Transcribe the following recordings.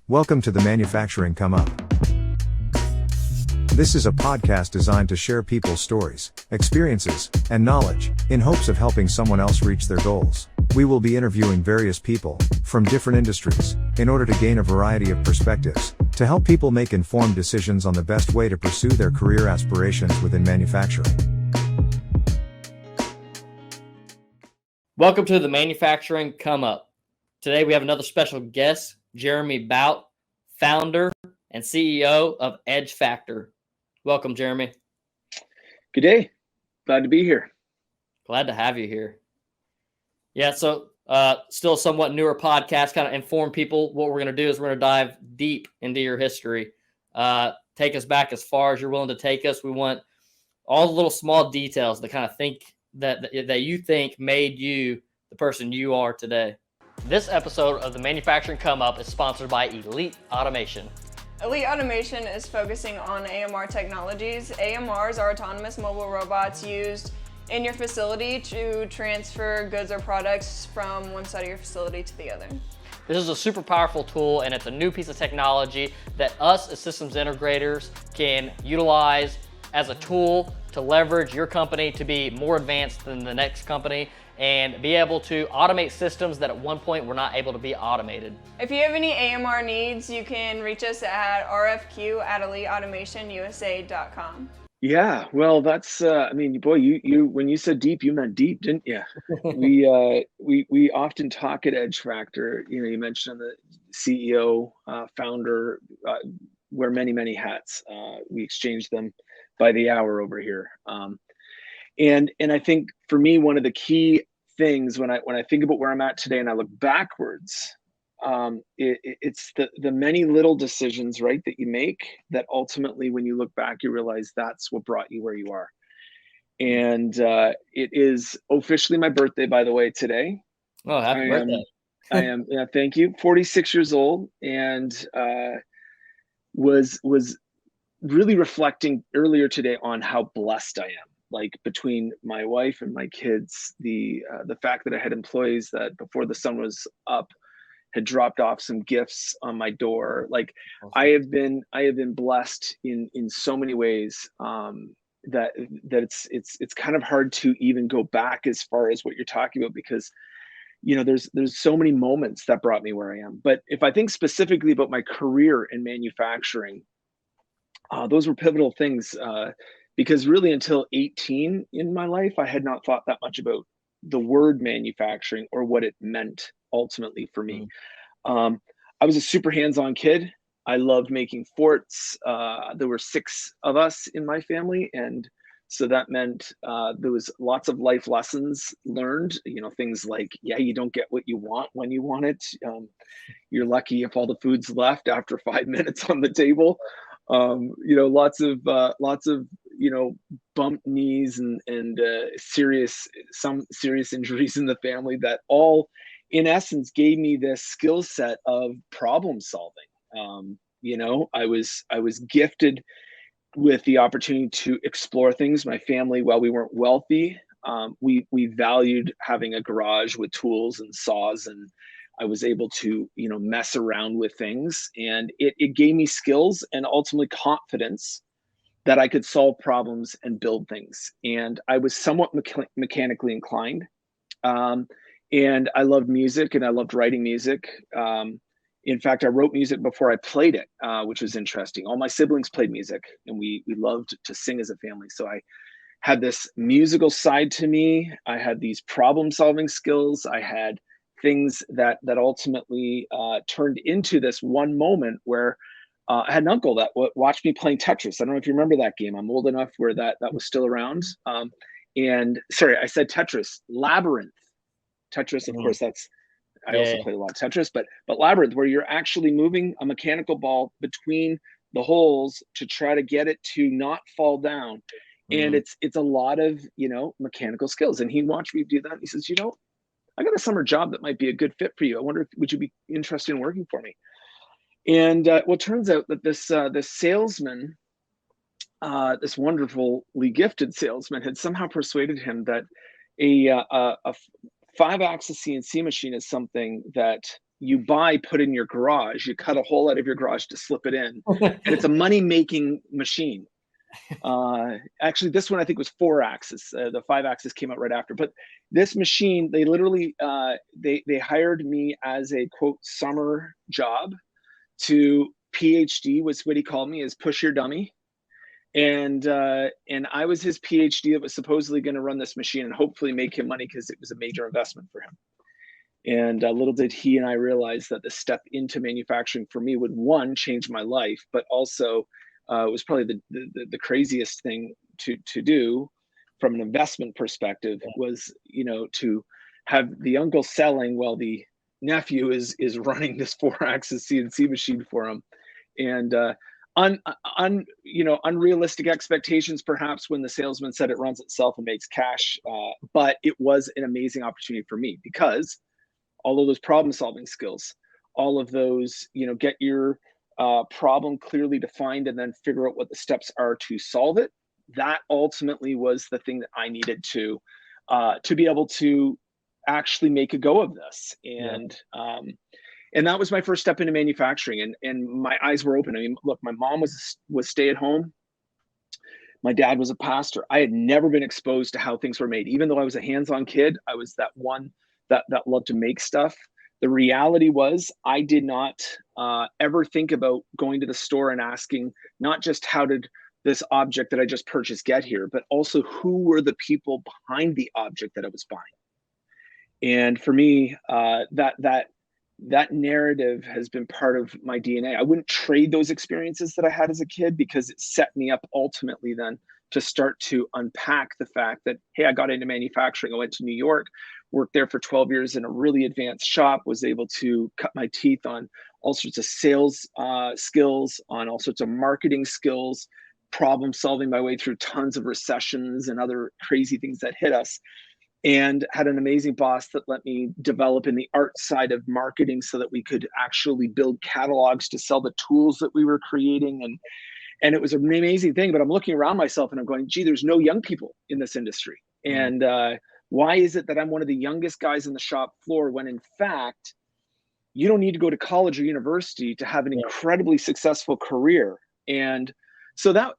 Welcome to the Manufacturing Come Up. This is a podcast designed to share people's stories, experiences, and knowledge, in hopes of helping someone else reach their goals. We will be interviewing various people, from different industries, in order to gain a variety of perspectives, to help people make informed decisions on the best way to pursue their career aspirations within manufacturing. Welcome to the Manufacturing Come Up. Today we have another special guest, Jeremy Bout, founder and CEO of Edge Factor. Welcome, Jeremy. Good day. Glad to be here. Glad to have you here. Yeah, so still a somewhat newer podcast, kind of inform people. What we're going to do is we're going to dive deep into your history. Take us back as far as you're willing to take us. We want all the little small details to kind of think that you think made you the person you are today. This episode of the Manufacturing Come Up is sponsored by Elite Automation. Elite Automation is focusing on AMR technologies. AMRs are autonomous mobile robots used in your facility to transfer goods or products from one side of your facility to the other. This is a super powerful tool, and it's a new piece of technology that us as systems integrators can utilize as a tool to leverage your company to be more advanced than the next company and be able to automate systems that at one point were not able to be automated. If you have any AMR needs, you can reach us at rfq@eliteautomationusa.com. Yeah, well, that's you when you said deep, you meant deep, didn't you? we often talk at Edge Factor. You mentioned the CEO, founder, wear many hats. We exchange them by the hour over here. And I think for me, one of the key things when I think about where I'm at today and I look backwards, it's the many little decisions, right, that you make that ultimately, when you look back, you realize that's what brought you where you are. And it is officially my birthday, by the way, today. Oh, happy birthday. I am. Yeah, thank you. 46 years old, and was really reflecting earlier today on how blessed I am. Like, between my wife and my kids, the fact that I had employees that before the sun was up had dropped off some gifts on my door. Like, awesome. I have been blessed in so many ways that it's kind of hard to even go back as far as what you're talking about, because there's so many moments that brought me where I am. But if I think specifically about my career in manufacturing, those were pivotal things. Because really until 18 in my life, I had not thought that much about the word manufacturing or what it meant ultimately for me. I was a super hands-on kid. I loved making forts. There were 6 of us in my family. And so that meant there was lots of life lessons learned, things like, you don't get what you want when you want it. You're lucky if all the food's left after 5 minutes on the table. Lots of bumped knees and serious injuries in the family that all, in essence, gave me this skill set of problem solving. I was gifted with the opportunity to explore things. My family, while we weren't wealthy, we valued having a garage with tools and saws, and I was able to, mess around with things, and it gave me skills and ultimately confidence that I could solve problems and build things. And I was somewhat mechanically inclined. And I loved music, and I loved writing music. In fact, I wrote music before I played it, which was interesting. All my siblings played music, and we loved to sing as a family. So I had this musical side to me. I had these problem solving skills. I had things that ultimately turned into this one moment where I had an uncle that watched me playing Tetris. I don't know if you remember that game. I'm old enough where that was still around. And sorry, I said Tetris. Labyrinth. Tetris, of course, I also played a lot of Tetris, but Labyrinth, where you're actually moving a mechanical ball between the holes to try to get it to not fall down. And it's a lot of, mechanical skills. And he watched me do that. And he says, I got a summer job that might be a good fit for you. I wonder would you be interested in working for me? And it turns out that this salesman, this wonderfully gifted salesman, had somehow persuaded him that a 5-axis CNC machine is something that you buy, put in your garage. You cut a hole out of your garage to slip it in, and it's a money-making machine. Actually, this one I think was 4-axis. The 5-axis came out right after. But this machine, they literally they hired me as a quote summer job to PhD was what he called me, is push your dummy. And I was his PhD that was supposedly going to run this machine and hopefully make him money because it was a major investment for him. And little did he and I realize that the step into manufacturing for me would, one, change my life, but also it was probably the craziest thing to do from an investment perspective was, you know, to have the uncle selling while the nephew is running this 4-axis CNC machine for him. And unrealistic expectations perhaps when the salesman said it runs itself and makes cash, but it was an amazing opportunity for me because all of those problem solving skills, all of those, you know, get your problem clearly defined and then figure out what the steps are to solve it. That ultimately was the thing that I needed to be able to actually make a go of this. And that was my first step into manufacturing, and my eyes were open. I mean, look, my mom was stay at home. My dad was a pastor. I had never been exposed to how things were made. Even though I was a hands-on kid, I was that one that loved to make stuff. The reality was I did not ever think about going to the store and asking not just how did this object that I just purchased get here, but also who were the people behind the object that I was buying. And for me, that narrative has been part of my DNA. I wouldn't trade those experiences that I had as a kid because it set me up ultimately then to start to unpack the fact that, hey, I got into manufacturing. I went to New York, worked there for 12 years in a really advanced shop, was able to cut my teeth on all sorts of sales skills, on all sorts of marketing skills, problem solving my way through tons of recessions and other crazy things that hit us. And had an amazing boss that let me develop in the art side of marketing so that we could actually build catalogs to sell the tools that we were creating. And it was an amazing thing, but I'm looking around myself and I'm going, gee, there's no young people in this industry. And why is it that I'm one of the youngest guys in the shop floor when in fact, you don't need to go to college or university to have an incredibly successful career? And so that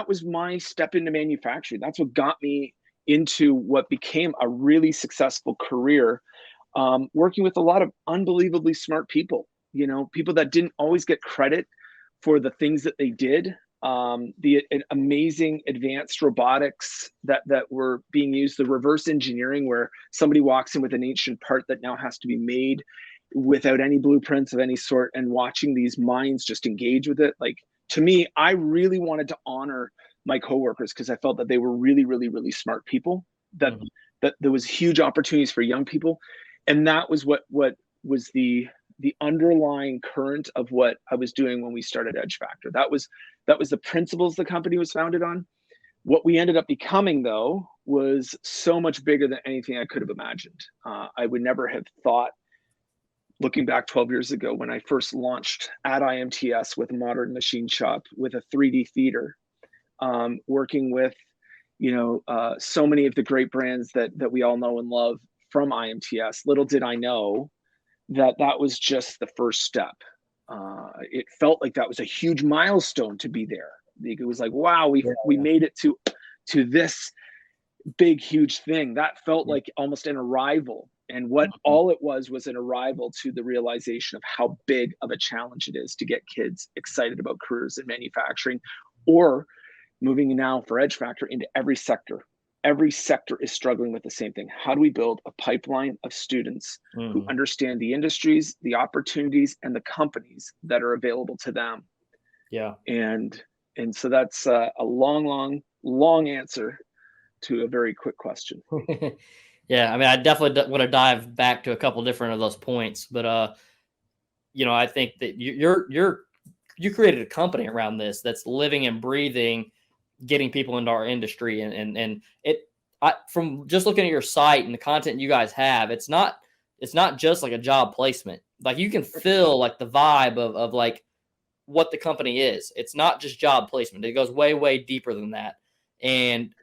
was my step into manufacturing. That's what got me into what became a really successful career, working with a lot of unbelievably smart people, you know, people that didn't always get credit for the things that they did, the amazing advanced robotics that were being used, the reverse engineering where somebody walks in with an ancient part that now has to be made without any blueprints of any sort, and watching these minds just engage with it. Like, to me, I really wanted to honor my coworkers because I felt that they were really, really, really smart people, that there was huge opportunities for young people. And that was what was the underlying current of what I was doing when we started Edge Factor. That was the principles the company was founded on. What we ended up becoming, though, was so much bigger than anything I could have imagined. I would never have thought, looking back 12 years ago when I first launched at IMTS with a modern machine shop, with a 3D theater, working with, so many of the great brands that we all know and love from IMTS. Little did I know that was just the first step. It felt like that was a huge milestone to be there. It was like, wow, we made it to this big, huge thing. That felt like almost an arrival. And what all it was an arrival to the realization of how big of a challenge it is to get kids excited about careers in manufacturing, or moving now for Edge Factor into every sector. Every sector is struggling with the same thing. How do we build a pipeline of students who understand the industries, the opportunities, and the companies that are available to them? Yeah. And so that's a long answer to a very quick question. Yeah, I mean, I definitely want to dive back to a couple different of those points, but I think that you created a company around this that's living and breathing, getting people into our industry, and from just looking at your site and the content you guys have, it's not just like a job placement. Like, you can feel like the vibe of like what the company is. It's not just job placement. It goes way, way deeper than that. And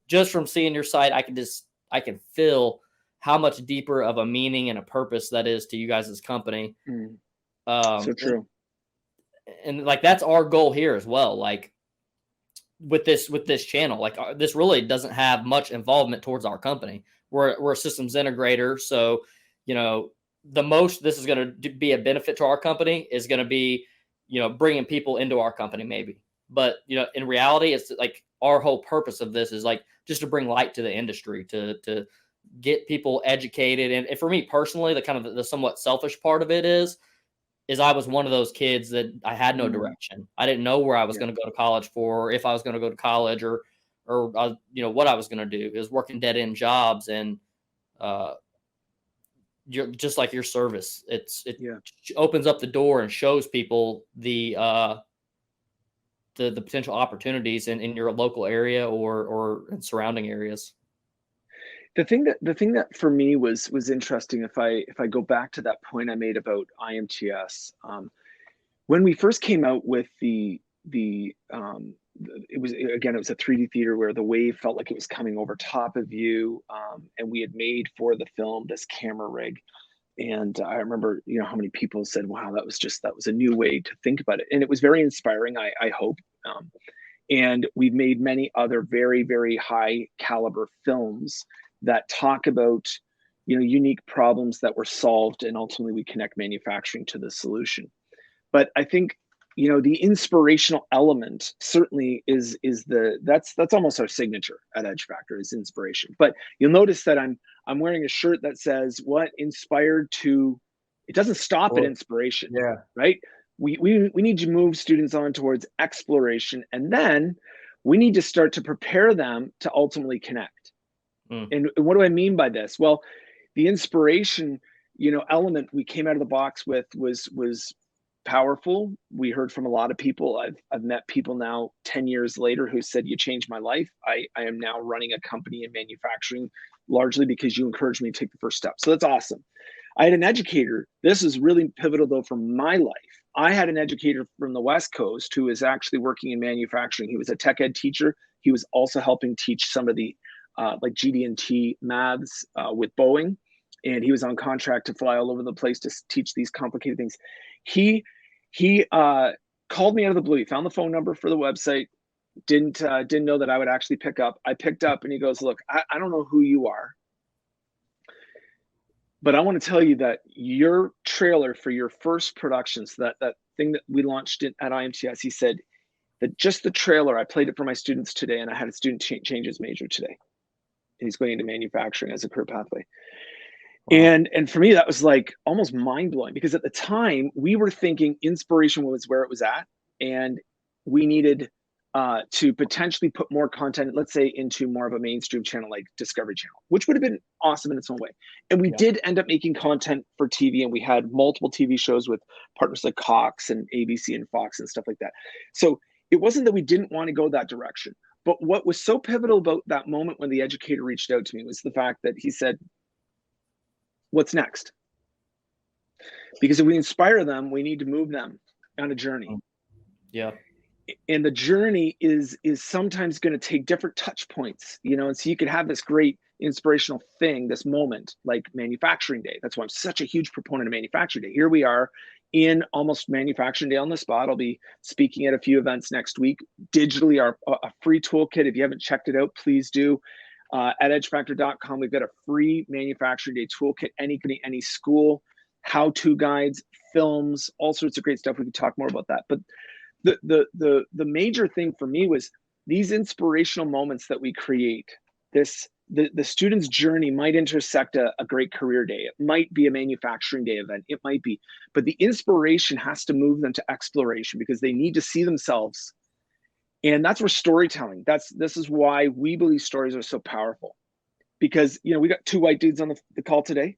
just from seeing your site, I can feel how much deeper of a meaning and a purpose that is to you guys' company. So true. And like, that's our goal here as well. Like with this channel, like this really doesn't have much involvement towards our company. We're a systems integrator. So, you know, the most this is going to be a benefit to our company is going to be, you know, bringing people into our company maybe. But, you know, in reality, it's like our whole purpose of this is like just to bring light to the industry, to get people educated. And for me personally, the kind of the somewhat selfish part of it is I was one of those kids that I had no direction. I didn't know where I was going to go to college for, or if I was going to go to college, or you know, what I was going to do. It was working dead end jobs, and you're just like your service. It opens up the door and shows people the potential opportunities in your local area or in surrounding areas. The thing that for me was interesting, if I go back to that point I made about IMTS, when we first came out with it was a 3D theater where the wave felt like it was coming over top of you, and we had made for the film this camera rig, and I remember, you know, how many people said, "Wow, that was a new way to think about it," and it was very inspiring. I hope. And we've made many other very, very high caliber films that talk about, you know, unique problems that were solved, and ultimately we connect manufacturing to the solution. But I think, you know, the inspirational element certainly is that's almost our signature at Edge Factor, is inspiration. But you'll notice that I'm wearing a shirt that says what inspired to. It doesn't stop at inspiration. Yeah. Right. We need to move students on towards exploration, and then we need to start to prepare them to ultimately connect. And what do I mean by this? Well, the inspiration, you know, element we came out of the box with was powerful. We heard from a lot of people. I've met people now 10 years later who said, "You changed my life. I am now running a company in manufacturing largely because you encouraged me to take the first step." So that's awesome. I had an educator. This is really pivotal though for my life. I had an educator from the West Coast who is actually working in manufacturing. He was a tech ed teacher. He was also helping teach some of the like GD&T maths with Boeing, and he was on contract to fly all over the place to teach these complicated things. He called me out of the blue. He found the phone number for the website. Didn't know that I would actually pick up. I picked up, and he goes, "Look, I don't know who you are, but I want to tell you that your trailer for your first productions, that thing that we launched at IMTS," he said, "that just the trailer, I played it for my students today, and I had a student change his major today. And he's going into manufacturing as a career pathway." Wow. And for me, that was like almost mind blowing, because at the time we were thinking inspiration was where it was at, and we needed to potentially put more content, let's say, into more of a mainstream channel like Discovery Channel, which would have been awesome in its own way. And we did end up making content for TV, and we had multiple TV shows with partners like Cox and ABC and Fox and stuff like that. So it wasn't that we didn't want to go that direction. But what was so pivotal about that moment when the educator reached out to me was the fact that he said, "What's next?" Because if we inspire them, we need to move them on a journey. Yeah. And the journey is sometimes going to take different touch points, you know, and so you could have this great inspirational thing, this moment like Manufacturing Day. That's why I'm such a huge proponent of Manufacturing Day. Here we are in almost Manufacturing Day on the spot. I'll be speaking at a few events next week. Digitally, a free toolkit. If you haven't checked it out, please do. At edgefactor.com, we've got a free Manufacturing Day toolkit. Any school, how-to guides, films, all sorts of great stuff. We could talk more about that. But the major thing for me was these inspirational moments that we create. The student's journey might intersect a great career day. It might be a Manufacturing Day event. It might be, but the inspiration has to move them to exploration, because they need to see themselves. And that's where storytelling, this is why we believe stories are so powerful, because, you know, we got two white dudes on the call today.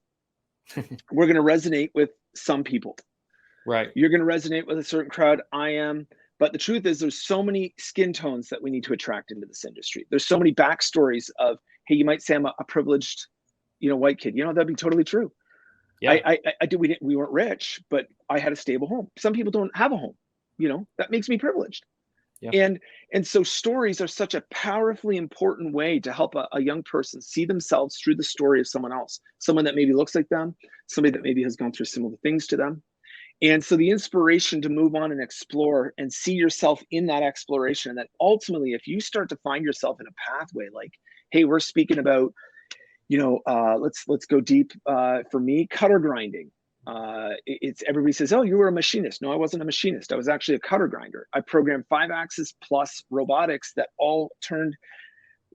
We're going to resonate with some people. Right. You're going to resonate with a certain crowd. I am. But the truth is, there's so many skin tones that we need to attract into this industry. There's so many backstories of, hey, you might say I'm a privileged, you know, white kid. You know, that'd be totally true. Yeah. We weren't rich, but I had a stable home. Some people don't have a home. You know, that makes me privileged. Yeah. And so stories are such a powerfully important way to help a young person see themselves through the story of someone else, someone that maybe looks like them, somebody that maybe has gone through similar things to them. And so the inspiration to move on and explore and see yourself in that exploration, and that ultimately, if you start to find yourself in a pathway, like, hey, we're speaking about, let's go deep. For me, cutter grinding. It's everybody says, oh, you were a machinist. No, I wasn't a machinist. I was actually a cutter grinder. I programmed 5-axis plus robotics that all turned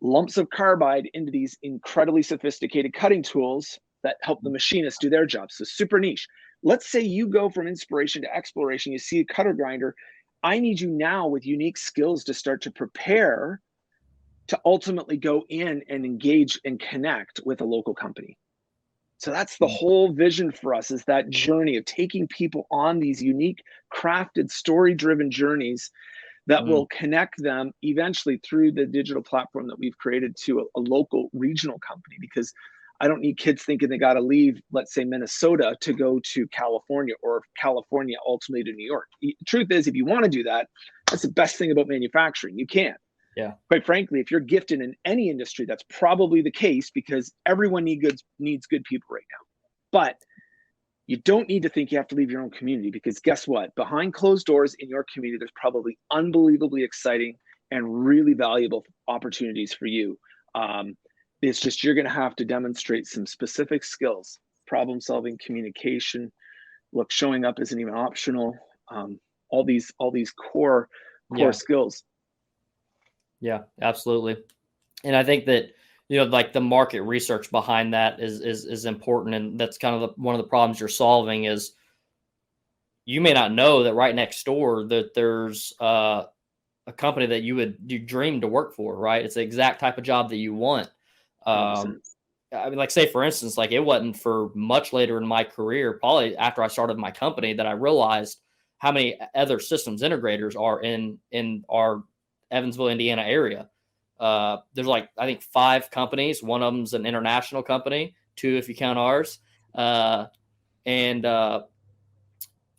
lumps of carbide into these incredibly sophisticated cutting tools that help the machinists do their job. So super niche. Let's say you go from inspiration to exploration, you see a cutter grinder. I need you now with unique skills to start to prepare to ultimately go in and engage and connect with a local company. So that's the whole vision for us, is that journey of taking people on these unique, crafted, story-driven journeys that will connect them eventually through the digital platform that we've created to a local regional company. Because I don't need kids thinking they got to leave, let's say, Minnesota to go to California, or California ultimately to New York. The truth is, if you want to do that, that's the best thing about manufacturing. You can. Yeah. Quite frankly, if you're gifted in any industry, that's probably the case, because everyone needs good people right now. But you don't need to think you have to leave your own community, because guess what? Behind closed doors in your community, there's probably unbelievably exciting and really valuable opportunities for you. It's just, you're going to have to demonstrate some specific skills: problem solving, communication. Look, showing up isn't even optional. All these core skills. Yeah, absolutely. And I think that, like the market research behind that is important. And that's kind of one of the problems you're solving is you may not know that right next door that there's a company that you dream to work for, right? It's the exact type of job that you want. I mean, like, say for instance, like, it wasn't for much later in my career, probably after I started my company, that I realized how many other systems integrators are in our Evansville, Indiana area. There's like, I think 5 companies. One of them's an international company, 2 if you count ours. I mean,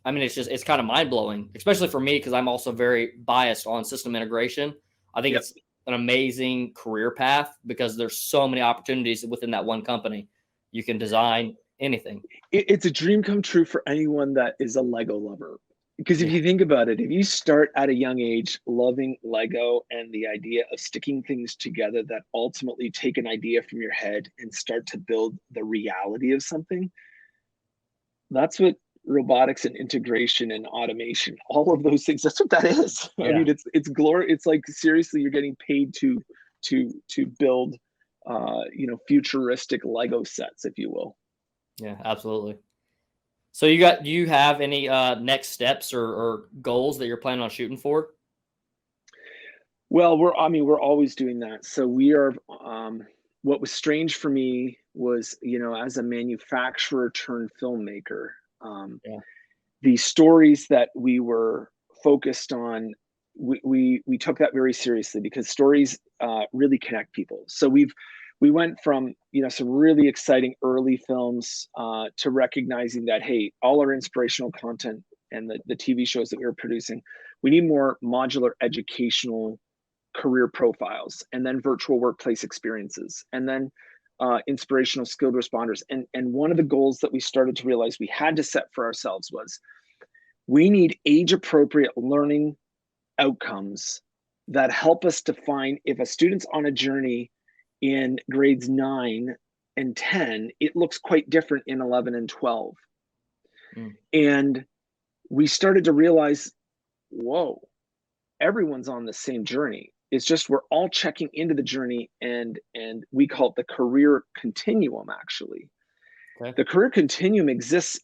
it's kind of mind blowing, especially for me, because I'm also very biased on system integration. I think it's an amazing career path, because there's so many opportunities within that one company. You can design anything. It's a dream come true for anyone that is a Lego lover. Because if you think about it, if you start at a young age loving Lego and the idea of sticking things together that ultimately take an idea from your head and start to build the reality of something, that's what robotics and integration and automation, all of those things, that's what that is. I mean, it's glory. It's like, seriously, you're getting paid to build futuristic Lego sets, if you will. Yeah, absolutely. So do you have any next steps or goals that you're planning on shooting for? Well, we're always doing that. So we are, what was strange for me was, as a manufacturer turned filmmaker, the stories that we were focused on, we took that very seriously, because stories really connect people. So we went from, some really exciting early films to recognizing that, hey, all our inspirational content and the TV shows that we were producing, we need more modular educational career profiles, and then virtual workplace experiences, and then inspirational skilled responders. And one of the goals that we started to realize we had to set for ourselves was, we need age appropriate learning outcomes that help us define if a student's on a journey in grades 9 and 10, it looks quite different in 11 and 12. And we started to realize, whoa, everyone's on the same journey. It's just, we're all checking into the journey, and we call it the career continuum, actually. Okay. The career continuum exists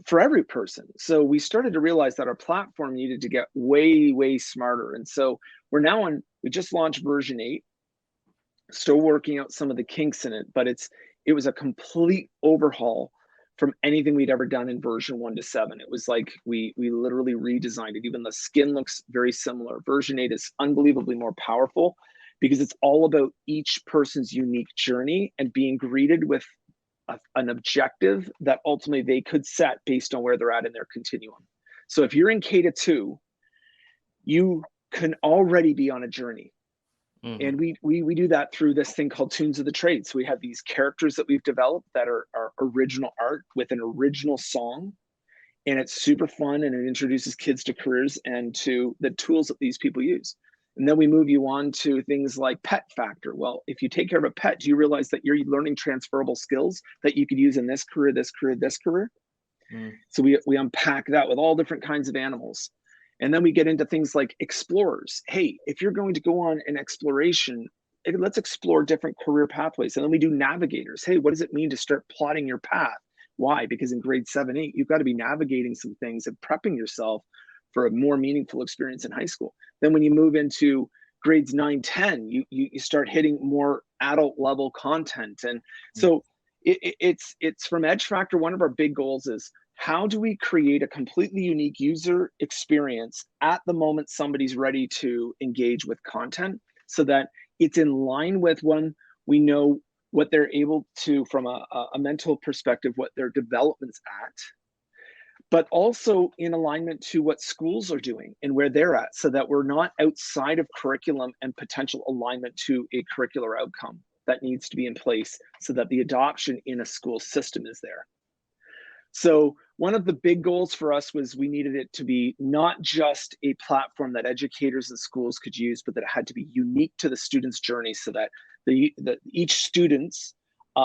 for every person. So we started to realize that our platform needed to get way, way smarter. And so we just launched version 8. Still working out some of the kinks in it, but it was a complete overhaul from anything we'd ever done in version 1 to 7. It was like we literally redesigned it. Even the skin looks very similar. Version 8 is unbelievably more powerful, because it's all about each person's unique journey and being greeted with an objective that ultimately they could set based on where they're at in their continuum. So if you're in K-2, you can already be on a journey. Mhm. And we do that through this thing called Tunes of the Trade. So we have these characters that we've developed that are original art with an original song. And it's super fun, and it introduces kids to careers and to the tools that these people use. And then we move you on to things like pet factor. Well, if you take care of a pet, do you realize that you're learning transferable skills that you could use in this career, this career, this career? So we unpack that with all different kinds of animals. And then we get into things like explorers. Hey, if you're going to go on an exploration, let's explore different career pathways. And then we do navigators. Hey, what does it mean to start plotting your path? Why? Because in grade 7, 8, you've got to be navigating some things and prepping yourself for a more meaningful experience in high school. Then when you move into grades 9, 10, you start hitting more adult level content. And so it's from Edge Factor. One of our big goals is, how do we create a completely unique user experience at the moment somebody's ready to engage with content, so that it's in line with when we know what they're able to, from a mental perspective, what their development's at, but also in alignment to what schools are doing and where they're at, so that we're not outside of curriculum and potential alignment to a curricular outcome that needs to be in place, so that the adoption in a school system is there. So one of the big goals for us was we needed it to be not just a platform that educators and schools could use, but that it had to be unique to the student's journey, so that each student's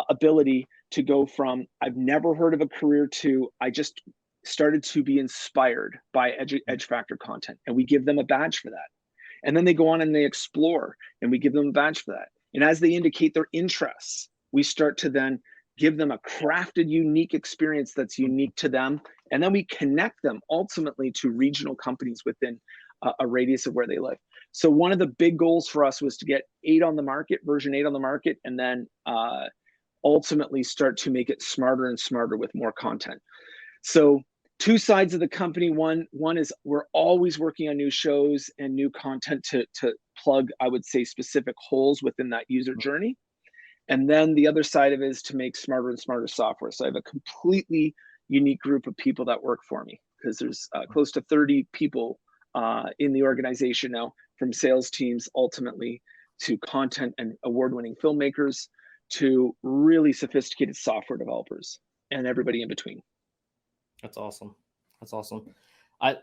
ability to go from I've never heard of a career to I just started to be inspired by Edge Factor content, and we give them a badge for that. And then they go on and they explore, and we give them a badge for that. And as they indicate their interests, we start to then give them a crafted, unique experience that's unique to them. And then we connect them ultimately to regional companies within a radius of where they live. So one of the big goals for us was to get 8 on the market, version 8 on the market, and then ultimately start to make it smarter and smarter with more content. So 2 sides of the company. One is we're always working on new shows and new content to plug, I would say, specific holes within that user journey. And then the other side of it is to make smarter and smarter software. So I have a completely unique group of people that work for me, because there's close to 30 people in the organization now, from sales teams ultimately to content and award-winning filmmakers to really sophisticated software developers and everybody in between. That's awesome. That's awesome. I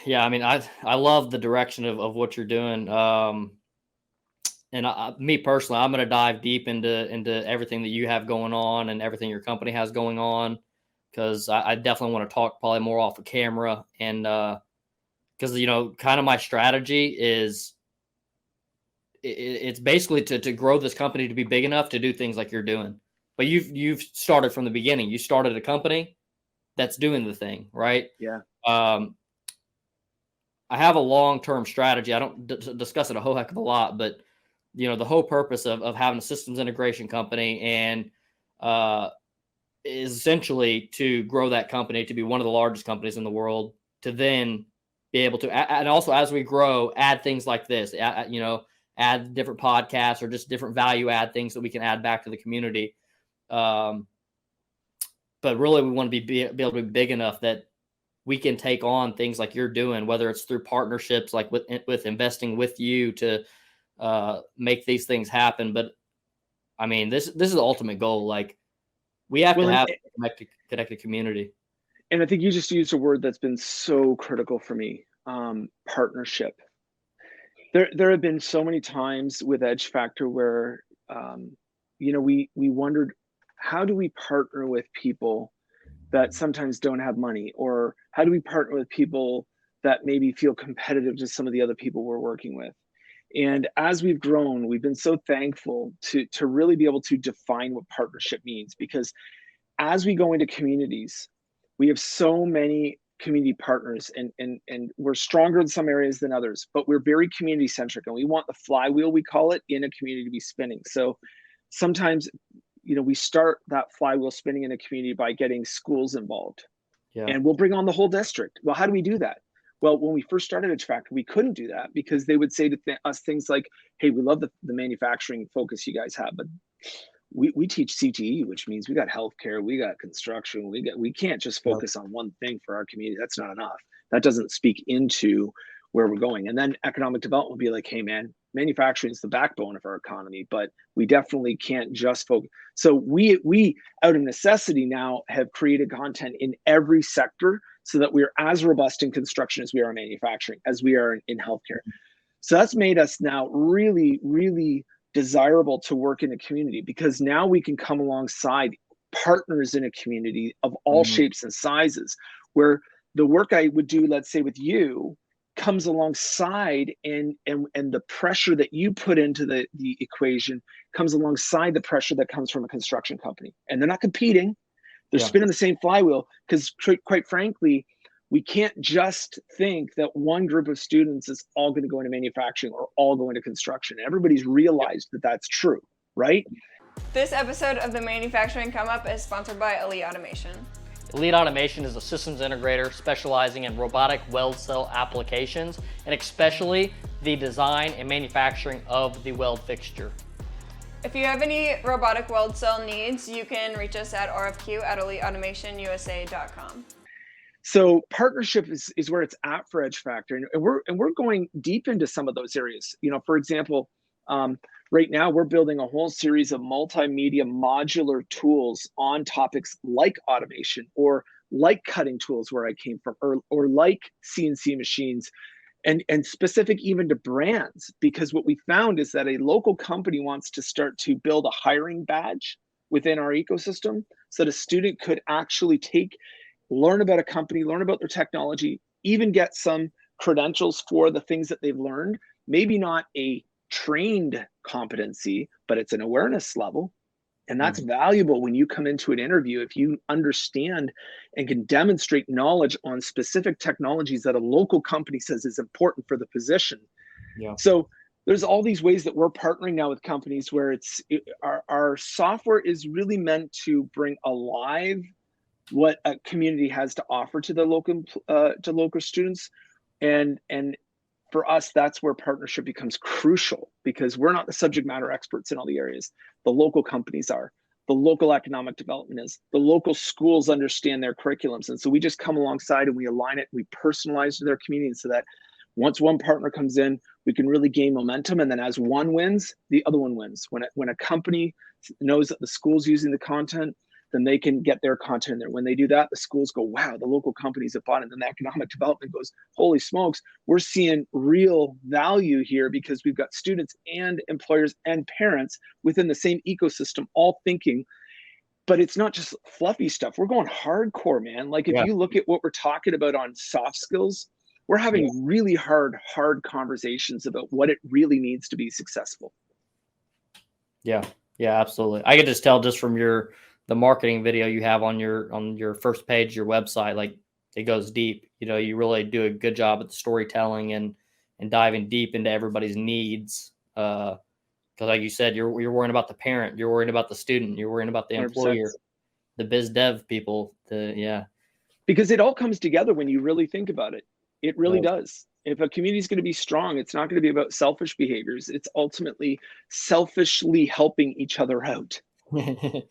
mean, I love the direction of what you're doing. And me personally, I'm going to dive deep into everything that you have going on and everything your company has going on, because I definitely want to talk probably more off of camera. And because, kind of my strategy is it's basically to grow this company to be big enough to do things like you're doing. But you've started from the beginning. You started a company that's doing the thing, right? Yeah. I have a long-term strategy. I don't discuss it a whole heck of a lot, but the whole purpose of having a systems integration company and is essentially to grow that company to be one of the largest companies in the world, to then be able to, and also as we grow, add things like this, add different podcasts or just different value add things that we can add back to the community. But really we want to be able to be big enough that we can take on things like you're doing, whether it's through partnerships, like with investing with you to make these things happen. But I mean, this is the ultimate goal. Like, we have to have a connected community. And I think you just used a word that's been so critical for me, partnership. There have been so many times with Edge Factor where, we wondered, how do we partner with people that sometimes don't have money? Or how do we partner with people that maybe feel competitive to some of the other people we're working with? And as we've grown, we've been so thankful to really be able to define what partnership means, because as we go into communities, we have so many community partners, and we're stronger in some areas than others, but we're very community centric, and we want the flywheel, we call it, in a community to be spinning. So sometimes, we start that flywheel spinning in a community by getting schools involved. Yeah. And we'll bring on the whole district. Well, how do we do that? Well, when we first started Edge Factor, we couldn't do that because they would say to us things like, hey, we love the manufacturing focus you guys have, but we teach CTE, which means we got healthcare, we got construction, we can't just focus on one thing for our community. That's not enough. That doesn't speak into where we're going. And then economic development will be like, hey man, manufacturing is the backbone of our economy, but we definitely can't just focus. So we out of necessity now have created content in every sector so that we're as robust in construction as we are in manufacturing, as we are in healthcare. So that's made us now really, really desirable to work in a community, because now we can come alongside partners in a community of all shapes and sizes, where the work I would do, let's say with you, comes alongside, and the pressure that you put into the equation comes alongside the pressure that comes from a construction company. And they're not competing, they're spinning the same flywheel, because quite frankly, we can't just think that one group of students is all going to go into manufacturing or all go into construction. Everybody's realized that that's true, right? This episode of the Manufacturing Come Up is sponsored by Elite Automation. Elite Automation is a systems integrator specializing in robotic weld cell applications, and especially the design and manufacturing of the weld fixture. If you have any robotic weld cell needs, you can reach us at rfq@eliteautomationusa.com. So partnership is where it's at for Edge Factor, and we're going deep into some of those areas. You know, for example, right now we're building a whole series of multimedia modular tools on topics like automation, or like cutting tools where I came from, or like CNC machines, and specific even to brands, because what we found is that a local company wants to start to build a hiring badge within our ecosystem, so that a student could actually learn about a company, learn about their technology, even get some credentials for the things that they've learned. Maybe not a trained competency, but it's an awareness level. And that's valuable when you come into an interview, if you understand and can demonstrate knowledge on specific technologies that a local company says is important for the position. Yeah. So there's all these ways that we're partnering now with companies where our software is really meant to bring alive what a community has to offer to the local students, and for us, that's where partnership becomes crucial, because we're not the subject matter experts in all the areas. The local companies are, the local economic development is, the local schools understand their curriculums, and so we just come alongside and we align it, we personalize to their community, so that once one partner comes in, we can really gain momentum, and then as one wins, the other one wins. When a company knows that the school's using the content, then they can get their content in there. When they do that, the schools go, wow, the local companies have bought it. And then the economic development goes, holy smokes, we're seeing real value here, because we've got students and employers and parents within the same ecosystem all thinking. But it's not just fluffy stuff. We're going hardcore, man. Like if you look at what we're talking about on soft skills, we're having really hard conversations about what it really needs to be successful. Yeah, absolutely. I could just tell just from the marketing video you have on your first page, your website, like it goes deep. You know, you really do a good job at the storytelling and diving deep into everybody's needs. Because like you said, you're worrying about the parent, you're worrying about the student, you're worrying about the employer, 100%. The biz dev people. Because it all comes together when you really think about it. It really does. If a community is going to be strong, it's not going to be about selfish behaviors. It's ultimately selfishly helping each other out. Yeah,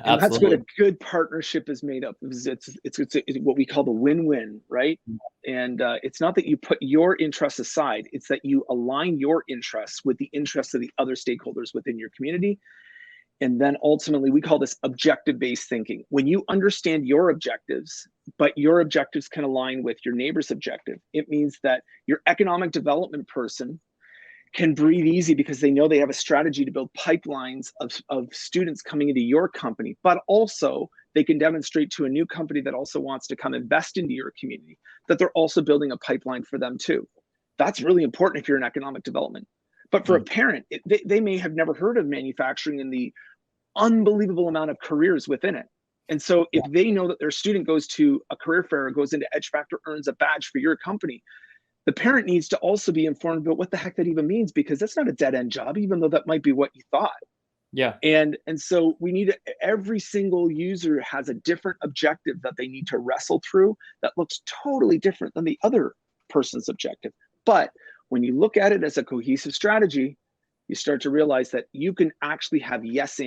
and absolutely. That's what a good partnership is made up of. It's what we call the win-win, right? And it's not that you put your interests aside, it's that you align your interests with the interests of the other stakeholders within your community. And then ultimately we call this objective-based thinking. When you understand your objectives, but your objectives can align with your neighbor's objective, it means that your economic development person can breathe easy, because they know they have a strategy to build pipelines of students coming into your company, but also they can demonstrate to a new company that also wants to come invest into your community that they're also building a pipeline for them too. That's really important if you're in economic development. But for a parent, they may have never heard of manufacturing and the unbelievable amount of careers within it. And so if they know that their student goes to a career fair or goes into Edge Factor, earns a badge for your company, the parent needs to also be informed about what the heck that even means, because that's not a dead end job, even though that might be what you thought. Yeah. And so we need every single user has a different objective that they need to wrestle through that looks totally different than the other person's objective. But when you look at it as a cohesive strategy, you start to realize that you can actually have yes,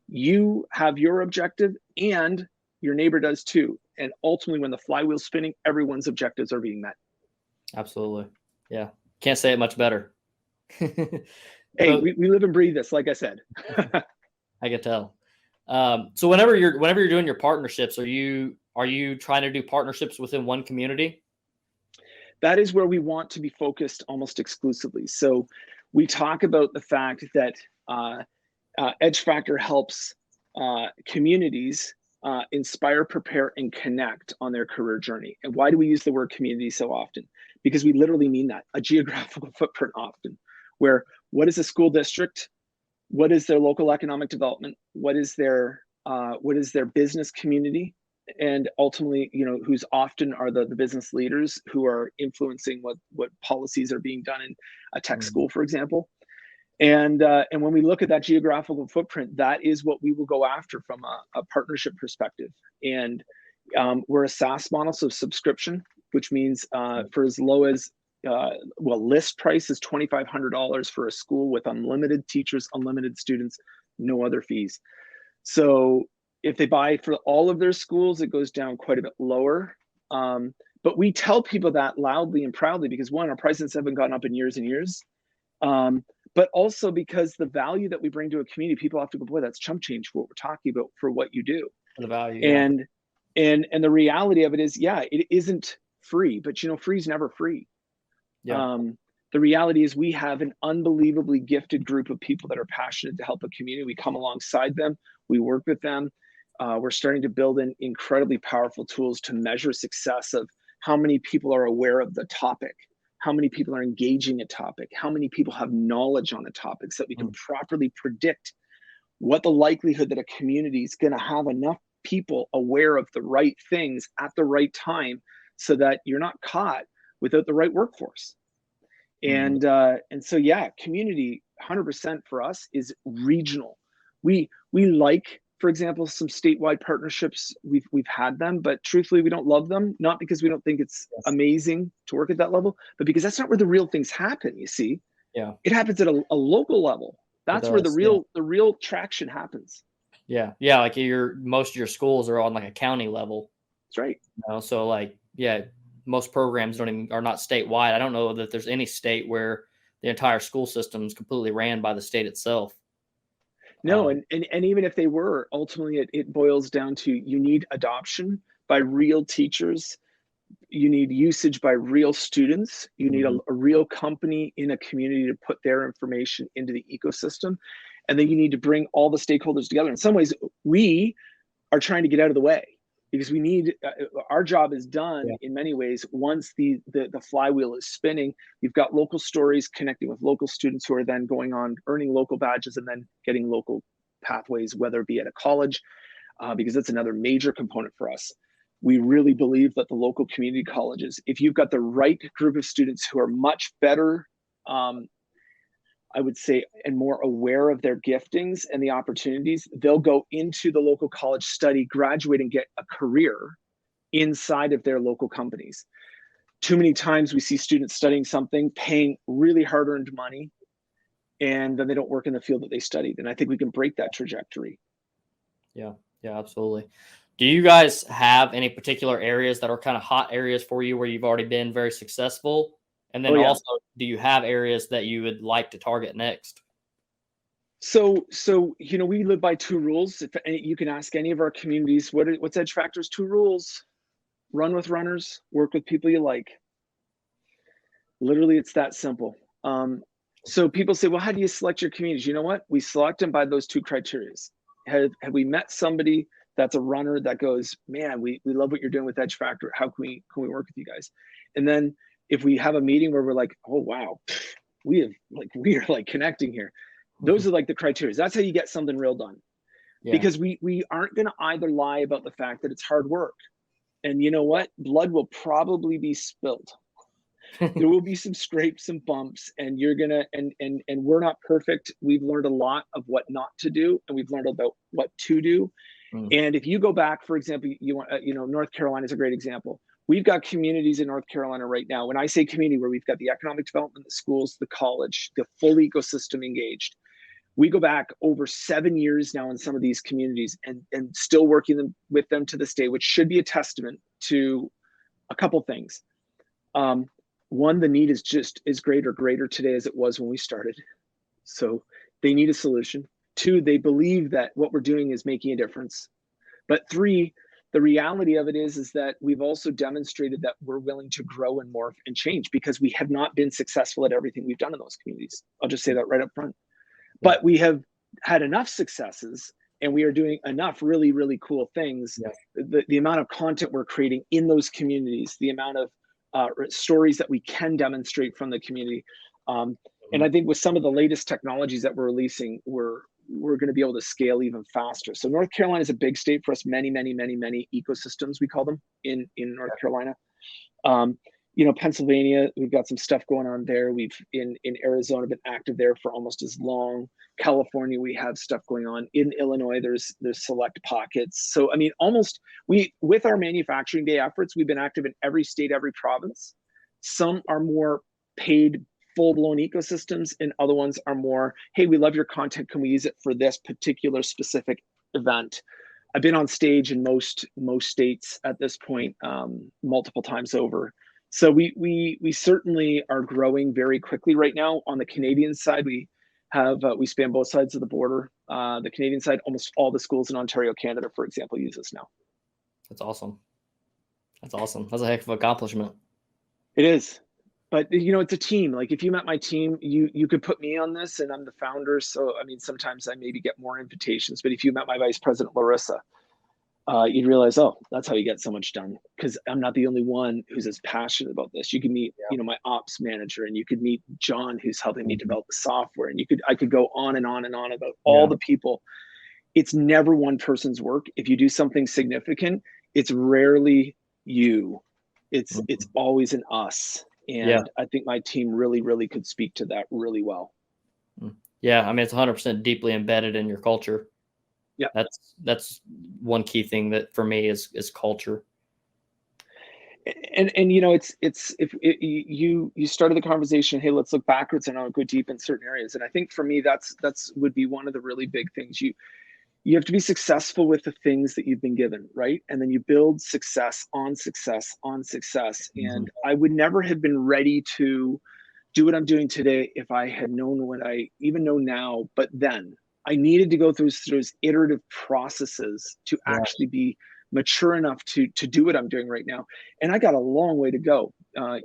you have your objective and your neighbor does too. And ultimately, when the flywheel's spinning, everyone's objectives are being met. Absolutely. Yeah. Can't say it much better. Hey, So, we live and breathe this, like I said. I can tell. So whenever you're doing your partnerships, are you trying to do partnerships within one community? That is where we want to be focused almost exclusively. So we talk about the fact that Edge Factor helps communities inspire, prepare, and connect on their career journey. And why do we use the word community so often? Because we literally mean that, a geographical footprint often, where what is a school district? What is their local economic development? What is their business community? And ultimately, who's often are the business leaders who are influencing what policies are being done in a tech school, for example. And when we look at that geographical footprint, that is what we will go after from a partnership perspective. And we're a SaaS model, so subscription, which means for as low as list price is $2,500 for a school with unlimited teachers, unlimited students, no other fees. So if they buy for all of their schools, it goes down quite a bit lower. But we tell people that loudly and proudly because, one, our prices haven't gone up in years and years. But also because the value that we bring to a community, people have to go, boy, that's chump change for what we're talking about, for what you do. The value. And the reality of it is, it isn't free, but free is never free. Yeah. The reality is we have an unbelievably gifted group of people that are passionate to help a community. We come alongside them. We work with them. We're starting to build in incredibly powerful tools to measure success of how many people are aware of the topic, how many people are engaging a topic, how many people have knowledge on a topic, so that we can properly predict what the likelihood that a community is going to have enough people aware of the right things at the right time, so that you're not caught without the right workforce. And so, community 100% for us is regional. We like, for example, some statewide partnerships. We've had them, but truthfully, we don't love them. Not because we don't think it's amazing to work at that level, but because that's not where the real things happen. You see, it happens at a local level. That's where the real traction happens. Yeah, like most of your schools are on like a county level. That's right. So most programs are not statewide. I don't know that there's any state where the entire school system is completely ran by the state itself. No, and even if they were, ultimately it boils down to, you need adoption by real teachers, you need usage by real students, you need a real company in a community to put their information into the ecosystem, and then you need to bring all the stakeholders together. In some ways, we are trying to get out of the way, because we need our job is done in many ways once the flywheel is spinning. You've got local stories connecting with local students who are then going on earning local badges and then getting local pathways, whether it be at a college, because that's another major component for us. We really believe that the local community colleges, if you've got the right group of students who are much better, I would say, and more aware of their giftings and the opportunities, they'll go into the local college, study, graduate, and get a career inside of their local companies. Too many times we see students studying something, paying really hard-earned money, and then they don't work in the field that they studied. And I think we can break that trajectory. Yeah, absolutely. Do you guys have any particular areas that are kind of hot areas for you where you've already been very successful? And then also, do you have areas that you would like to target next? So we live by two rules. If you can ask any of our communities, what's Edge Factor's two rules? Run with runners, work with people you like. Literally, it's that simple. So people say, well, how do you select your communities? You know what? We select them by those two criteria. Have we met somebody that's a runner that goes, man, we love what you're doing with Edge Factor. How can we work with you guys? And then if we have a meeting where we're like, oh, wow, we are connecting here. Those are like the criteria. That's how you get something real done. Because we aren't going to either lie about the fact that it's hard work. And you know what? Blood will probably be spilled. There will be some scrapes and bumps, and you're going to, and we're not perfect. We've learned a lot of what not to do, and we've learned about what to do. And if you go back, for example, North Carolina is a great example. We've got communities in North Carolina right now. When I say community, where we've got the economic development, the schools, the college, the full ecosystem engaged. We go back over 7 years now in some of these communities and still working with them to this day, which should be a testament to a couple things. one, the need is just as greater today as it was when we started. So they need a solution. Two, they believe that what we're doing is making a difference. But three, the reality of it is that we've also demonstrated that we're willing to grow and morph and change, because we have not been successful at everything we've done in those communities. I'll just say that right up front. But we have had enough successes, and we are doing enough really, really cool things. The amount of content we're creating in those communities, the amount of stories that we can demonstrate from the community. And I think with some of the latest technologies that we're releasing, we're going to be able to scale even faster. So North Carolina is a big state for us. Many ecosystems, we call them, in North Carolina. Pennsylvania, we've got some stuff going on there. We've in Arizona been active there for almost as long. California, we have stuff going on. In Illinois, there's select pockets. So I mean, with our manufacturing day efforts, we've been active in every state, every province. Some are more paid, full-blown ecosystems, and other ones are more, hey, we love your content, can we use it for this particular specific event? I've been on stage in most states at this point, multiple times over. So we certainly are growing very quickly right now. On the Canadian side, we span both sides of the border. The Canadian side, almost all the schools in Ontario, Canada, for example, use us now. That's awesome. That's a heck of an accomplishment. It is. But it's a team. Like if you met my team, you could put me on this, and I'm the founder. So I mean, sometimes I maybe get more invitations. But if you met my vice president, Larissa, you'd realize, oh, that's how you get so much done. Because I'm not the only one who's as passionate about this. You could meet, my ops manager, and you could meet John, who's helping me develop the software, and I could go on and on and on about all the people. It's never one person's work. If you do something significant, it's rarely you. It's always an us. And I think my team really, really could speak to that really well. Yeah, I mean, it's 100% deeply embedded in your culture. Yeah, that's one key thing that for me is culture. And it's if you started the conversation, hey, let's look backwards and I'll go deep in certain areas. And I think for me, that's would be one of the really big things. You have to be successful with the things that you've been given, right? And then you build success on success on success. And I would never have been ready to do what I'm doing today if I had known what I even know now. But then I needed to go through those iterative processes to actually be mature enough to do what I'm doing right now. And I got a long way to go.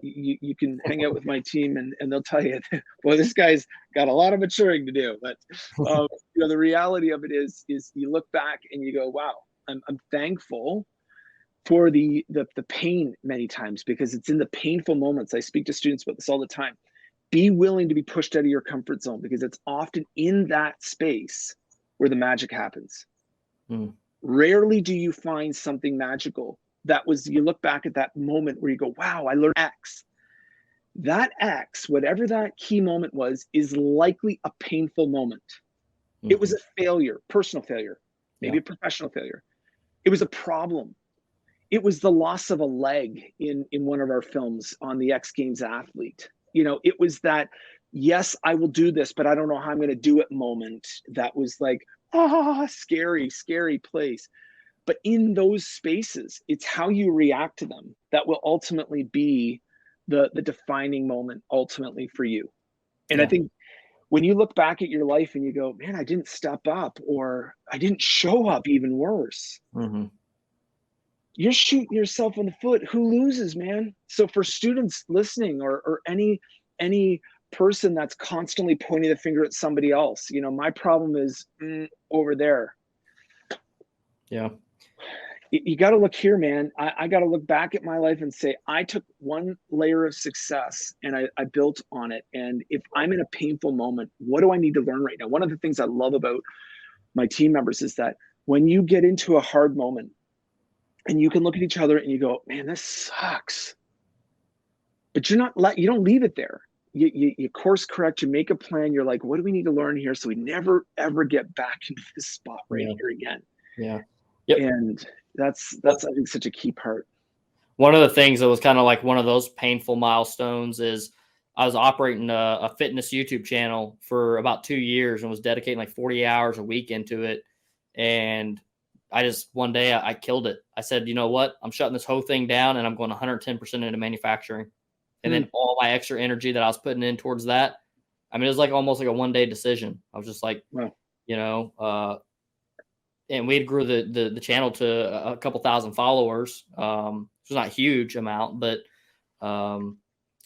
You can hang out with my team and they'll tell you, well, this guy's got a lot of maturing to do. But the reality of it is you look back and you go, wow, I'm thankful for the pain many times, because it's in the painful moments. I speak to students about this all the time. Be willing to be pushed out of your comfort zone, because it's often in that space where the magic happens. Rarely do you find something magical. You look back at that moment where you go, wow, I learned X. That X, whatever that key moment was, is likely a painful moment. It was a failure, personal failure, maybe a professional failure. It was a problem. It was the loss of a leg in one of our films on the X Games athlete. It was that, yes, I will do this, but I don't know how I'm going to do it moment. That was like, scary, scary place. But in those spaces, it's how you react to them that will ultimately be the defining moment ultimately for you. And I think when you look back at your life and you go, man, I didn't step up, or I didn't show up, even worse. You're shooting yourself in the foot. Who loses, man? So for students listening, or any person that's constantly pointing the finger at somebody else, my problem is over there. You got to look here, man. I got to look back at my life and say, I took one layer of success and I built on it. And if I'm in a painful moment, what do I need to learn right now? One of the things I love about my team members is that when you get into a hard moment and you can look at each other and you go, man, this sucks. But you don't leave it there. You course correct, you make a plan. You're like, what do we need to learn here so we never, ever get back into this spot here again? And that's I think such a key part. One of the things that was kind of like one of those painful milestones is I was operating a fitness YouTube channel for about 2 years and was dedicating like 40 hours a week into it. And one day I killed it. I said, you know what? I'm shutting this whole thing down and I'm going 110% into manufacturing. And then all my extra energy that I was putting in towards that, I mean, it was like almost like a 1 day decision. I was just like, Wow. you know, and we had grew the channel to a couple thousand followers. It's not a huge amount, but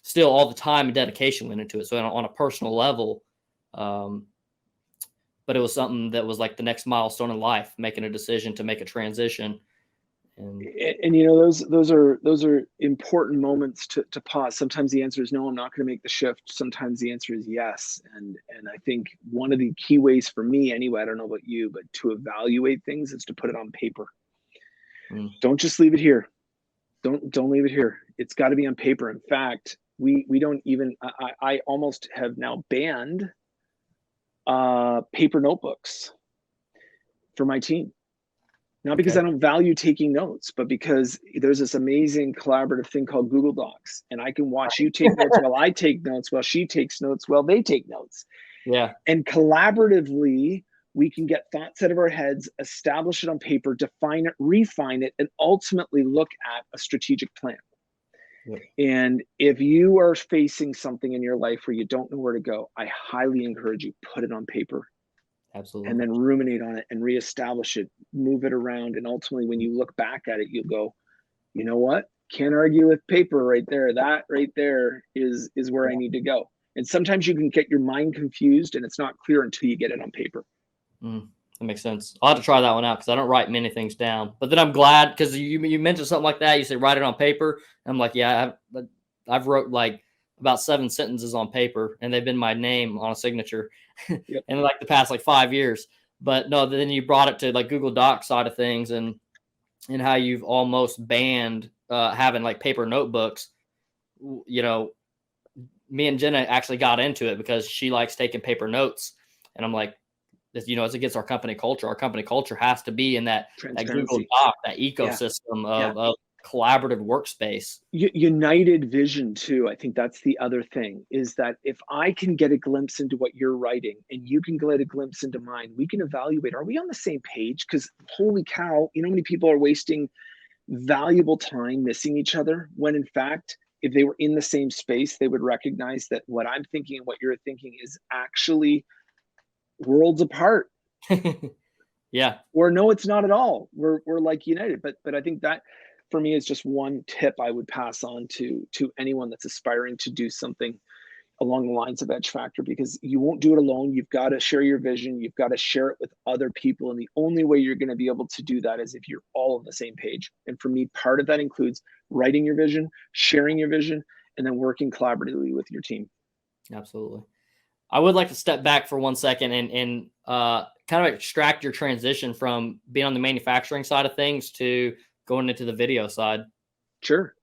still all the time and dedication went into it. So on a personal level, but it was something that was like the next milestone in life, making a decision to make a transition. And you know, those are important moments to pause. Sometimes the answer is no, I'm not going to make the shift. Sometimes the answer is yes. And I think one of the key ways for me anyway, I don't know about you, but to evaluate things is to put it on paper. Don't just leave it here. Don't leave it here. It's got to be on paper. In fact, we don't even, I almost have now banned paper notebooks for my team. Not because I don't value taking notes, but because there's this amazing collaborative thing called Google Docs. And I can watch you take notes while I take notes, while she takes notes, while they take notes. Yeah. And collaboratively, we can get thoughts out of our heads, establish it on paper, define it, refine it, and ultimately look at a strategic plan. Yeah. And if you are facing something in your life where you don't know where to go, I highly encourage you, put it on paper. Absolutely. And then ruminate on it and reestablish it, move it around. And ultimately, when you look back at it, you'll go, you know what? Can't argue with paper right there. That right there is where I need to go. And sometimes you can get your mind confused and it's not clear until you get it on paper. That makes sense. I'll have to try that one out because I don't write many things down. But then I'm glad because you mentioned something like that. You said write it on paper. I'm like, yeah, I've wrote like about 7 sentences on paper and they've been my name on a signature in like the past like 5 years. But no, then you brought it to like Google Docs side of things and how you've almost banned having like paper notebooks. You know, me and Jenna actually got into it because she likes taking paper notes. And I'm like, you know, it's against our company culture. Our company culture has to be in that Google Doc, that ecosystem of collaborative workspace. United vision too. I think that's the other thing is that if I can get a glimpse into what you're writing and you can get a glimpse into mine, we can evaluate, are we on the same page? Because holy cow, you know how many people are wasting valuable time missing each other when in fact, if they were in the same space, they would recognize that what I'm thinking and what you're thinking is actually worlds apart. Yeah. Or no, it's not at all. We're like united. But I think that for me is just one tip I would pass on to anyone that's aspiring to do something along the lines of Edge Factor, because you won't do it alone. You've got to share your vision. You've got to share it with other people. And the only way you're going to be able to do that is if you're all on the same page. And for me, part of that includes writing your vision, sharing your vision, and then working collaboratively with your team. Absolutely. I would like to step back for 1 second and kind of extract your transition from being on the manufacturing side of things to going into the video side. Sure.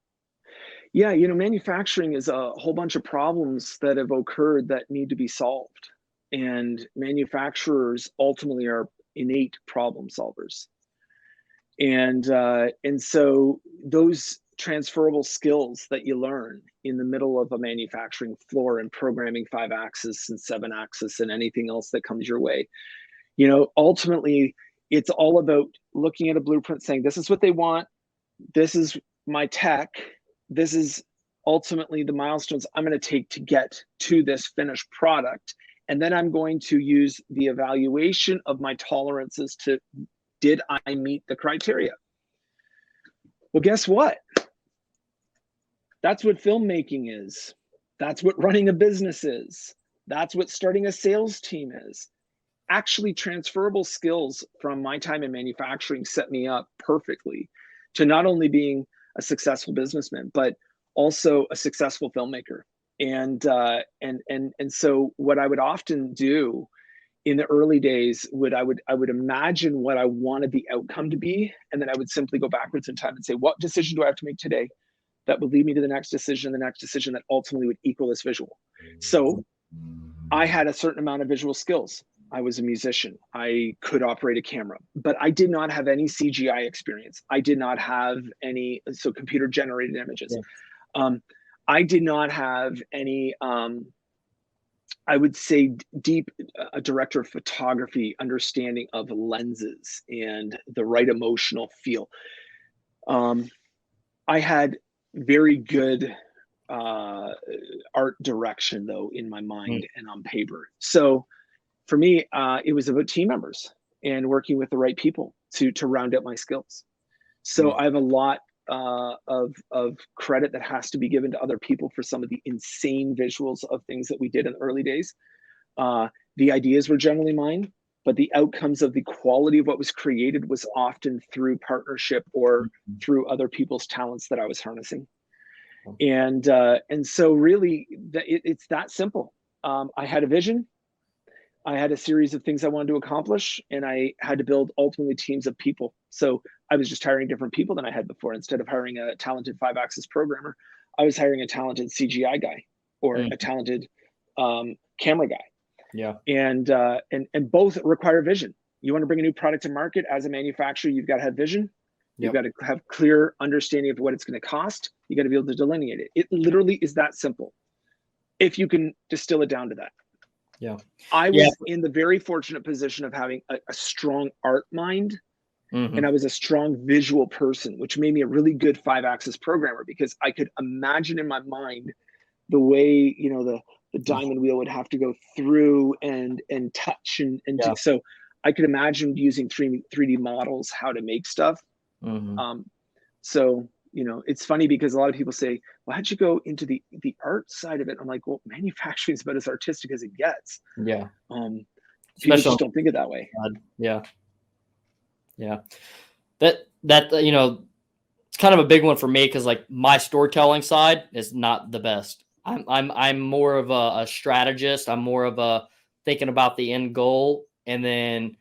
Yeah, you know, manufacturing is a whole bunch of problems that have occurred that need to be solved. And manufacturers ultimately are innate problem solvers. And so those transferable skills that you learn in the middle of a manufacturing floor and programming 5-axis and 7-axis and anything else that comes your way, you know, ultimately it's all about looking at a blueprint saying, this is what they want. This is my tech. This is ultimately the milestones I'm going to take to get to this finished product. And then I'm going to use the evaluation of my tolerances to, did I meet the criteria? Well, guess what? That's what filmmaking is. That's what running a business is. That's what starting a sales team is. Actually, transferable skills from my time in manufacturing set me up perfectly to not only being a successful businessman, but also a successful filmmaker. And so what I would often do in the early days I would imagine what I wanted the outcome to be, and then I would simply go backwards in time and say, what decision do I have to make today that would lead me to the next decision that ultimately would equal this visual? So I had a certain amount of visual skills. I was a musician. I could operate a camera, but I did not have any CGI experience. I did not have any, so computer generated images. Yeah. I did not have any, I would say deep a director of photography understanding of lenses and the right emotional feel. I had very good art direction though in my mind and on paper. So for me, it was about team members and working with the right people to round out my skills. So I have a lot of credit that has to be given to other people for some of the insane visuals of things that we did in the early days. The ideas were generally mine, but the outcomes of the quality of what was created was often through partnership or through other people's talents that I was harnessing. And so really it's that simple. I had a vision. I had a series of things I wanted to accomplish, and I had to build ultimately teams of people. So I was just hiring different people than I had before. Instead of hiring a talented 5-axis programmer, I was hiring a talented CGI guy or a talented camera guy. Yeah. And both require vision. You want to bring a new product to market as a manufacturer, you've got to have vision. You've got to have clear understanding of what it's going to cost. You got to be able to delineate it. It literally is that simple, if you can distill it down to that. Yeah. I was in the very fortunate position of having a strong art mind, and I was a strong visual person, which made me a really good 5-axis programmer because I could imagine in my mind the way, you know, the diamond wheel would have to go through and touch and do. So I could imagine using 3D models, how to make stuff. So, you know, it's funny because a lot of people say, well, how'd you go into the art side of it? I'm like, well, manufacturing is about as artistic as it gets. Yeah. People just don't think it that way. Yeah. Yeah. That, you know, it's kind of a big one for me because like my storytelling side is not the best. I'm more of a strategist. I'm more of a thinking about the end goal, and then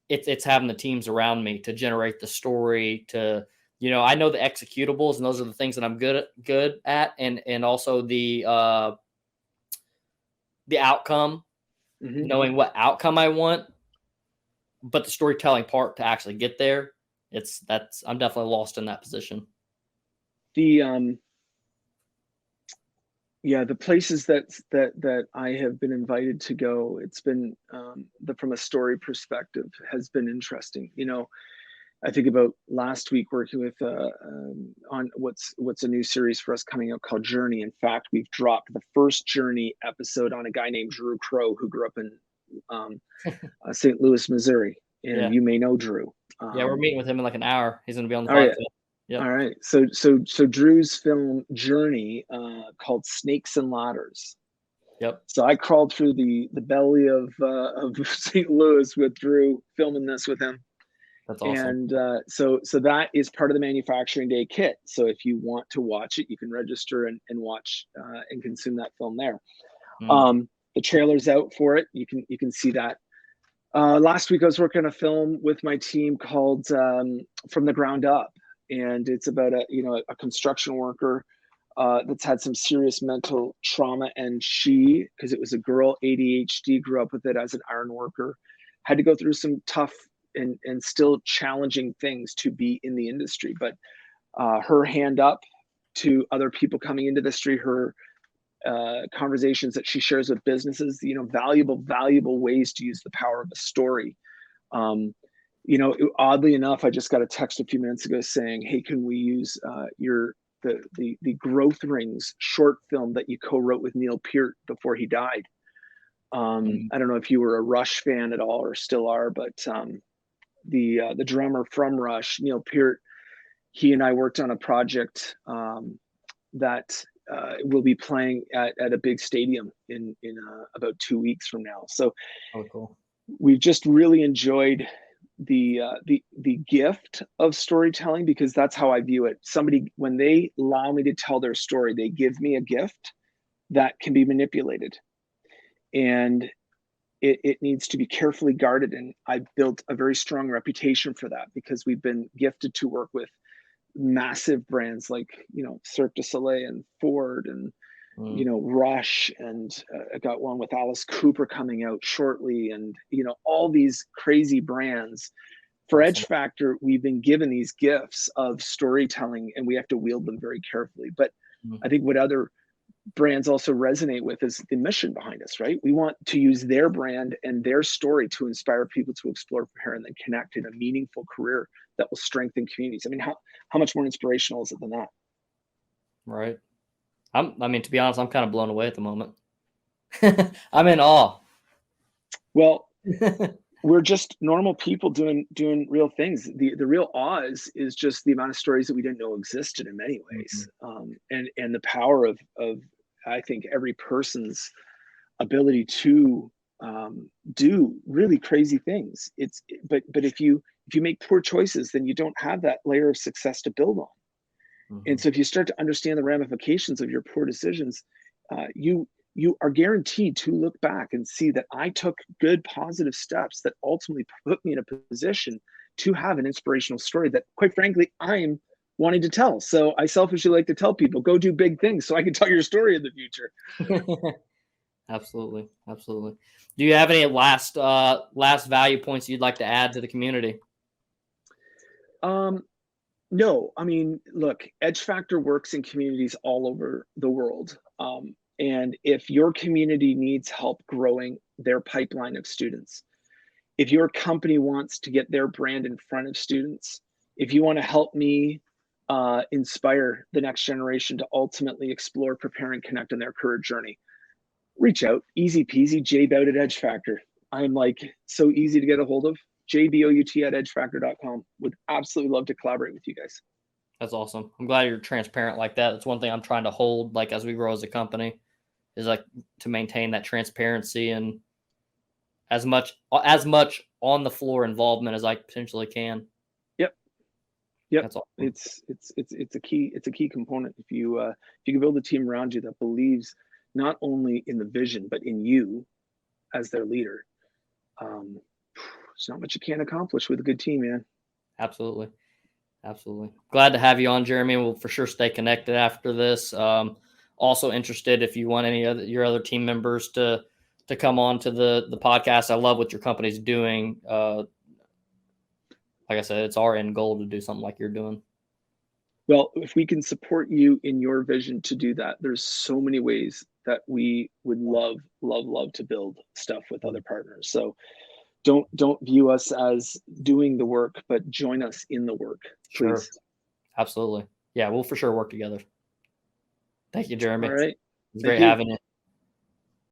it's having the teams around me to generate the story. To, you know, I know the executables, and those are the things that I'm good at, and also the outcome, knowing what outcome I want, but the storytelling part to actually get there. I'm definitely lost in that position. The places that I have been invited to go, it's been from a story perspective has been interesting. You know, I think about last week working with on what's a new series for us coming out called Journey. In fact, we've dropped the first Journey episode on a guy named Drew Crow who grew up in St. Louis, Missouri, and you may know Drew. We're meeting with him in like an hour. He's going to be on the podcast. Yep. All right. So Drew's film Journey, called Snakes and Ladders. Yep. So I crawled through the belly of St. Louis with Drew, filming this with him. That's awesome. And so that is part of the manufacturing day kit. So if you want to watch it, you can register and watch and consume that film there. The trailer's out for it. You can see that. Last week I was working on a film with my team called From the Ground Up. And it's about a construction worker that's had some serious mental trauma, and because it was a girl, ADHD, grew up with it as an iron worker, had to go through some tough and still challenging things to be in the industry. But her hand up to other people coming into the industry, her conversations that she shares with businesses, you know, valuable ways to use the power of a story. You know, oddly enough, I just got a text a few minutes ago saying, "Hey, can we use the Growth Rings short film that you co-wrote with Neil Peart before he died?" I don't know if you were a Rush fan at all or still are, but the drummer from Rush, Neil Peart, he and I worked on a project that will be playing at a big stadium in about 2 weeks from now. So cool. We've just really enjoyed the gift of storytelling, because that's how I view it. Somebody, when they allow me to tell their story, they give me a gift that can be manipulated, and it needs to be carefully guarded. And I've built a very strong reputation for that, because we've been gifted to work with massive brands like, you know, Cirque du Soleil and Ford and you know, Rush, and I got one with Alice Cooper coming out shortly, and you know, all these crazy brands. For Edge Factor, we've been given these gifts of storytelling, and we have to wield them very carefully. But I think what other brands also resonate with is the mission behind us, right? We want to use their brand and their story to inspire people to explore, prepare, and then connect in a meaningful career that will strengthen communities. I mean, how much more inspirational is it than that? Right. I mean, to be honest, I'm kind of blown away at the moment. I'm in awe. Well, we're just normal people doing real things. The real awe is just the amount of stories that we didn't know existed in many ways, and the power of I think every person's ability to do really crazy things. But if you make poor choices, then you don't have that layer of success to build on. And so if you start to understand the ramifications of your poor decisions, you are guaranteed to look back and see that I took good, positive steps that ultimately put me in a position to have an inspirational story that, quite frankly, I'm wanting to tell. So I selfishly like to tell people, go do big things so I can tell your story in the future. Absolutely. Absolutely. Do you have any last value points you'd like to add to the community? No, I mean, look, Edge Factor works in communities all over the world. And if your community needs help growing their pipeline of students, if your company wants to get their brand in front of students, if you want to help me inspire the next generation to ultimately explore, prepare, and connect on their career journey, reach out. Easy peasy, jbout at Edge Factor. I'm like so easy to get a hold of. jbout at edgefactor.com. Would absolutely love to collaborate with you guys. That's awesome. I'm glad you're transparent like that. That's one thing I'm trying to hold, like, as we grow as a company, is like to maintain that transparency and as much on the floor involvement as I potentially can. Yep. That's awesome. It's a key component. If you can build a team around you that believes not only in the vision but in you as their leader, there's not much you can't accomplish with a good team, man. Absolutely. Glad to have you on, Jeremy. We'll for sure stay connected after this. Also interested if you want any other your other team members to come on to the podcast. I love what your company's doing. Like I said, it's our end goal to do something like you're doing. Well, if we can support you in your vision to do that, there's so many ways that we would love to build stuff with other partners. So don't view us as doing the work, but join us in the work, please. Sure. Absolutely. Yeah, we'll for sure work together. Thank you, Jeremy. All right. It's great having you.